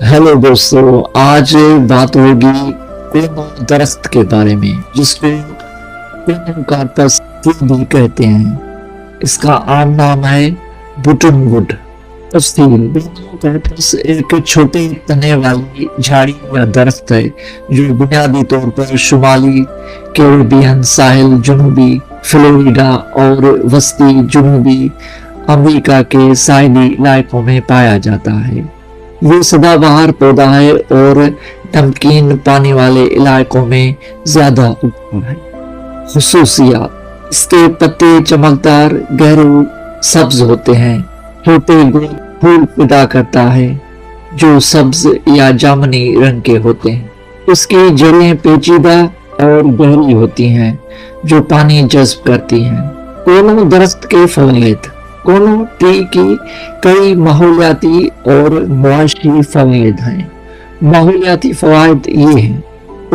Hello दोस्तों, आज बात होगी कोनो दरख्त के बारे में जिसको कोनोकार्पस भी कहते हैं। इसका आम नाम है बुटनवुड। कोनोकार्पस एक छोटे तने वाली झाड़ी या दरख्त है जो बुनियादी तौर पर शुमाली कैरिबियन साहिल, जनूबी फ्लोरिडा और वस्ती जनूबी अमेरिका के साहिली इलाकों में पाया जाता है। ये सदाबहार पौधा है और नमकीन पानी वाले इलाकों में ज्यादा उगता है। खुसूसियात: इसके पत्ते चमकदार गहरे सब्ज होते हैं। छोटे गोल फूल पैदा करता है जो सब्ज या जामुनी रंग के होते हैं। इसकी जड़ें पेचीदा और गहरी होती हैं जो पानी जज्ब करती हैं। कोनो दरख्त के फवायद: कोनो ट्री की कई माहौलियाती और मुआशी फवायद हैं। माहौलियाती फवायद ये हैं: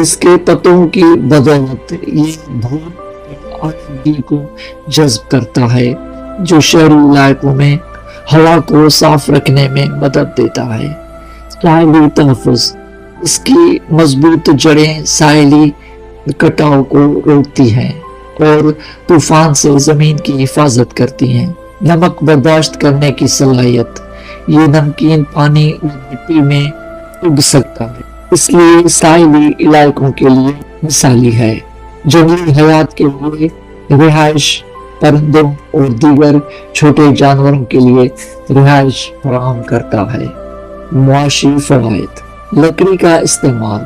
इसके पत्तों की बदौलत ये धूप और आलूगी को जज्ब करता है जो शहरी इलाकों में हवा को साफ रखने में मदद देता है। साहिली तहफ़्फ़ुज़: इसकी मजबूत जड़ें साहिली कटाव को रोकती हैं और तूफान से जमीन की हिफाजत करती हैं। नमक बर्दाश्त करने की सलाहियत: ये नमकीन पानी और मिट्टी में उग सकता है, इसलिए साहिली इलाकों के लिए मिसाली है। जंगली हयात के लिए रिहाइश, परिंदों और दीगर छोटे जानवरों के लिए रिहाइश फराहम करता है। मुआशी फवायद: लकड़ी का इस्तेमाल: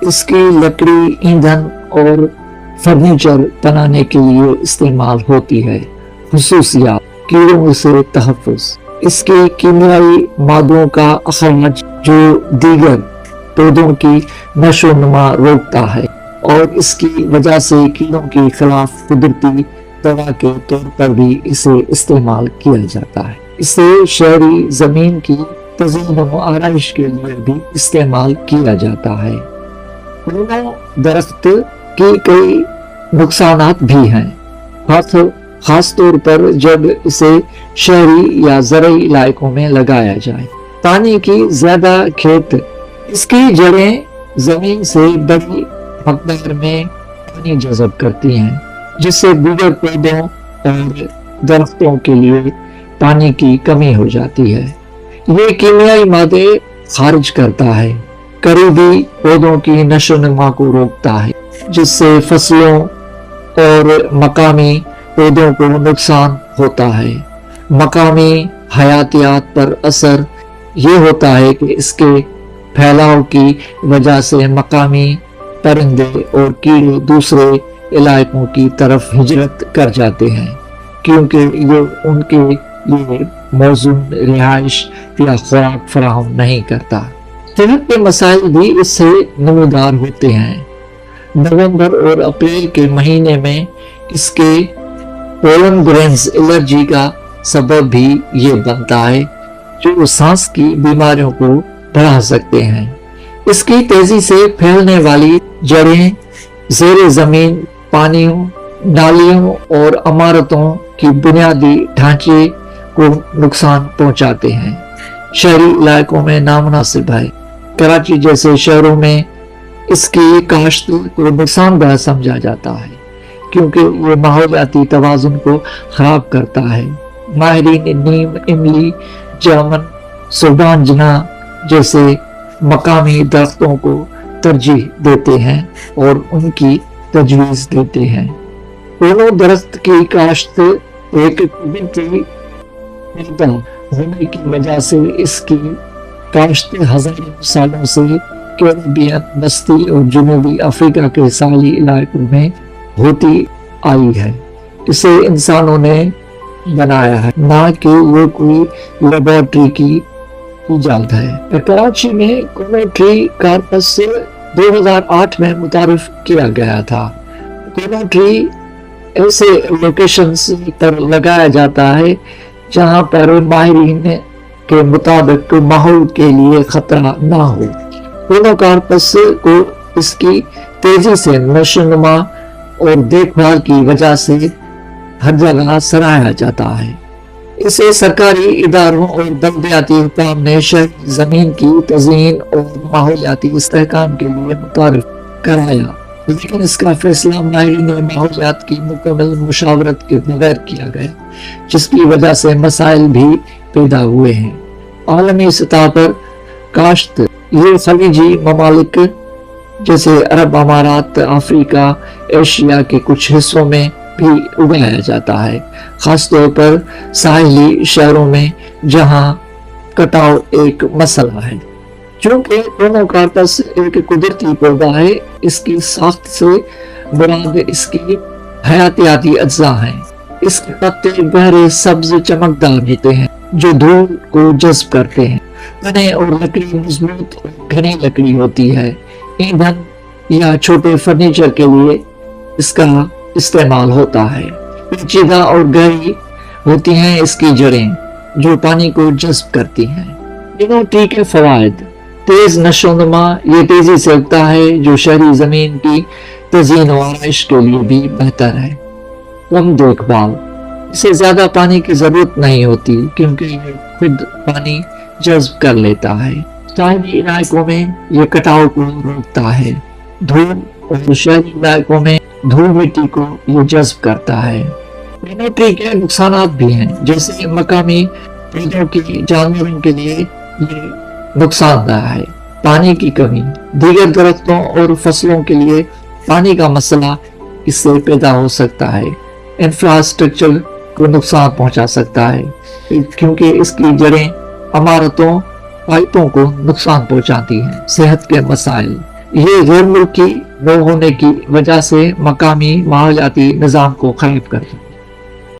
इसकी लकड़ी ईंधन और फर्नीचर बनाने के लिए इस्तेमाल होती है। खुसूसियात: कीड़ों से तहफ़्फ़ुज़: इसके कीमियाई मादों का अखराज जो दीगर पौधों की नशोनुमा रोकता है और इसकी वजह से कीड़ों के खिलाफ कुदरती दवा के तौर पर भी इसे इस्तेमाल किया जाता है। इसे शहरी जमीन की तज़ीन व आराइश के लिए भी इस्तेमाल किया जाता है। कोनो दरख्त की कई नुकसानात भी हैं, खास तौर पर जब इसे शहरी या ज़रई इलाकों में लगाया जाए। पानी की ज्यादा खेत: इसकी जड़ें जमीन से बड़ी मकदार में पानी जज़ब करती हैं जिससे दीगर पौधों और दरख्तों के लिए पानी की कमी हो जाती है। ये कीमियाई मादे खारिज करता है, करीबी पौधों की नशोनुमा को रोकता है जिससे फसलों और मकामी पौधों को नुकसान होता है। मकामी हयातियात पर असर ये होता है कि इसके फैलाव की वजह से मकामी परिंदे और कीड़े दूसरे इलाकों की तरफ हिजरत कर जाते हैं क्योंकि ये उनके लिए मौजूद रिहाइश या खुराक फराहम नहीं करता। सेहत के मसाइल भी इससे नमूदार होते हैं। नवंबर और अप्रैल के महीने में इसके पोलन ग्रेन्स एलर्जी का सबब भी ये बनता है जो सांस की बीमारियों को बढ़ा सकते हैं। इसकी तेजी से फैलने वाली जड़ें ज़ेरे जमीन पानियों, नालियों और इमारतों की बुनियादी ढांचे को नुकसान पहुंचाते हैं। शहरी इलाकों में नामुनासिब है। कराची जैसे शहरों में इसकी काश्त को नुकसानदेह समझा जाता है क्योंकि ये माहौलियाती तवाज़ुन को खराब करता है। माहिरीन नीम, इमली, जामुन, सुबांजना जैसे मकामी दरख्तों को तरजीह देते हैं और उनकी तजवीज़ देते हैं। कोनो दरख्त की काश्त एक कबीलती होने की वजह से इसकी काश्त हज़ारों सालों से कैरिबियन, वस्ती और जनूबी अफ्रीका के साहिली इलाकों में होती आई है। इसे इंसानों ने बनाया है, ना कि वो कोई लेबोरेटरी की इजाद है। कराची में कोनो ट्री कार्पस 2008 में मुतारिफ किया गया था। कोनो ट्री ऐसे लोकेशंस पर लगाया जाता है जहां पर माहिरीन के मुताबिक माहौल के लिए खतरा ना हो। कोनोकार्पस को इसकी तेजी से नशोनुमा और देखभाल की वजह से हर जगह सराहा जाता है। इसे सरकारी इदारों और बलदियाती हुकाम ने शहरी ज़मीन की तज़ीन और माहौलियाती इस्तेहकाम के लिए मुतारिफ कराया, लेकिन इसका फैसला माहिरीन माहौलियात की मुकम्मल मुशावरत के बगैर किया गया, जिसकी वजह से मसाइल भी पैदा हुए हैं। आलमी सतह पर काश्त ये खलीजी ममालिक जैसे अरब अमारात, अफ्रीका, एशिया के कुछ हिस्सों में भी उगाया जाता है, खासतौर पर साहिली शहरों में जहां कटाव एक मसला है। चूंकि दोनों कार्पस एक कुदरती पौधा है, इसकी साख्त से मुराद इसकी हयातियाती अज्जा है। इसके पत्ते गहरे सब्ज चमकदार होते हैं जो धूल को जज्ब करते हैं। तने और लकड़ी मजबूत और घनी लकड़ी होती है। ईंधन या छोटे फर्नीचर के लिए इसका इस्तेमाल होता है। पेचीदा और गहरी होती हैं इसकी जड़ें जो पानी को जज्ब करती हैं। लिमो ट्री के फवायद: तेज नशोनुमा, ये तेजी से उगता है जो शहरी जमीन की तज़ीन और आराइश के लिए भी बेहतर है। कम देखभाल: इसे ज्यादा पानी की जरूरत नहीं होती क्योंकि ये खुद पानी जज्ब कर लेता है। साहिली इलाकों में ये कटाव को रोकता है। धूल और शहरी इलाकों में धूल मिट्टी को ये जज्ब करता है। लिमो ट्री के नुकसान भी हैं, जैसे मकामी पौधों की जानवरों के लिए ये नुकसानदायक है। पानी की कमी: दीगर दरख्तों और फसलों के लिए पानी का मसला इससे पैदा हो सकता है। इंफ्रास्ट्रक्चर को नुकसान पहुंचा सकता है क्योंकि इसकी जड़ें इमारतों, पाइपों को नुकसान पहुंचाती हैं। सेहत के मसाइल: ये गैर मुल्की न होने की वजह से मकामी माहौलियाती निज़ाम को खराब करता है।